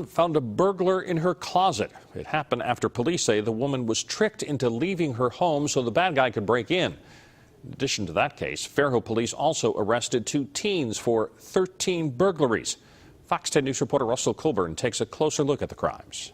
Found a burglar in her closet. It happened after police say the woman was tricked into leaving her home so the bad guy could break in. In addition to that case, Fairhope police also arrested 2 teens for 13 burglaries. Fox 10 News reporter Russell Colburn takes a closer look at the crimes.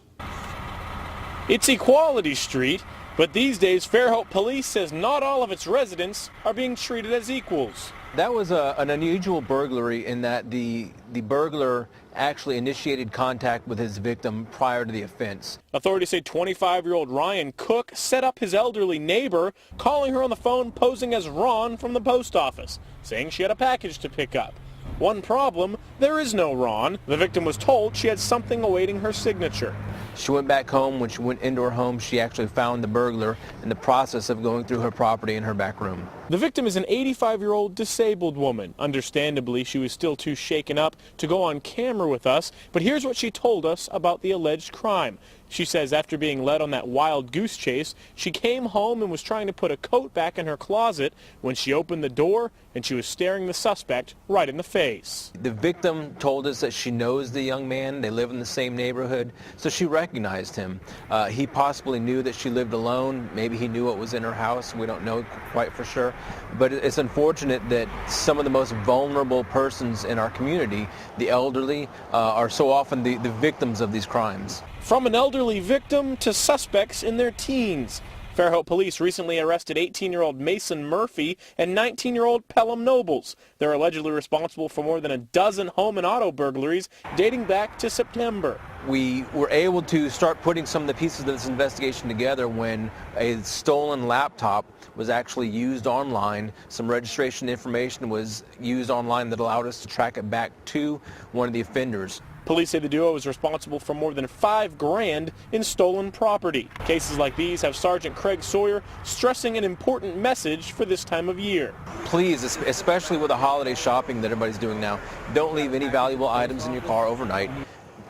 It's Equality Street, but these days Fairhope police says not all of its residents are being treated as equals. That was an unusual burglary in that the burglar actually initiated contact with his victim prior to the offense. Authorities say 25-year-old Ryan Cook set up his elderly neighbor, calling her on the phone posing as Ron from the post office, saying she had a package to pick up. One problem, there is no Ron. The victim was told she had something awaiting her signature. She went back home. When she went into her home, she actually found the burglar in the process of going through her property in her back room. The victim is an 85-year-old disabled woman. Understandably, she was still too shaken up to go on camera with us, but here's what she told us about the alleged crime. She says after being led on that wild goose chase, she came home and was trying to put a coat back in her closet when she opened the door and she was staring the suspect right in the face. The victim told us that she knows the young man. They live in the same neighborhood, so she recognized him. He possibly knew that she lived alone. Maybe he knew what was in her house. We don't know quite for sure. But it's unfortunate that some of the most vulnerable persons in our community, the elderly, are so often the victims of these crimes. From an elderly victim to suspects in their teens. Fairhope police recently arrested 18-year-old Mason Murphy and 19-year-old Pelham Nobles. They're allegedly responsible for more than a dozen home and auto burglaries dating back to September. We were able to start putting some of the pieces of this investigation together when a stolen laptop was actually used online. Some registration information was used online that allowed us to track it back to one of the offenders. Police say the duo is responsible for more than $5 grand in stolen property. Cases like these have Sergeant Craig Sawyer stressing an important message for this time of year. Please, especially with the holiday shopping that everybody's doing now, don't leave any valuable items in your car overnight.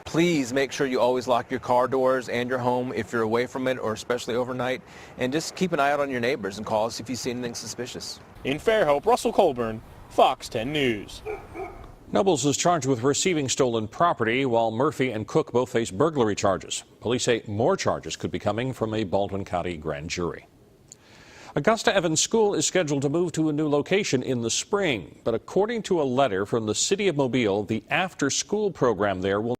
Please make sure you always lock your car doors and your home if you're away from it, or especially overnight. And just keep an eye out on your neighbors and call us if you see anything suspicious. In Fairhope, Russell Colburn, Fox 10 News. Nobles is charged with receiving stolen property, while Murphy and Cook both face burglary charges. Police say more charges could be coming from a Baldwin County grand jury. Augusta Evans School is scheduled to move to a new location in the spring, but according to a letter from the City of Mobile, the after-school program there will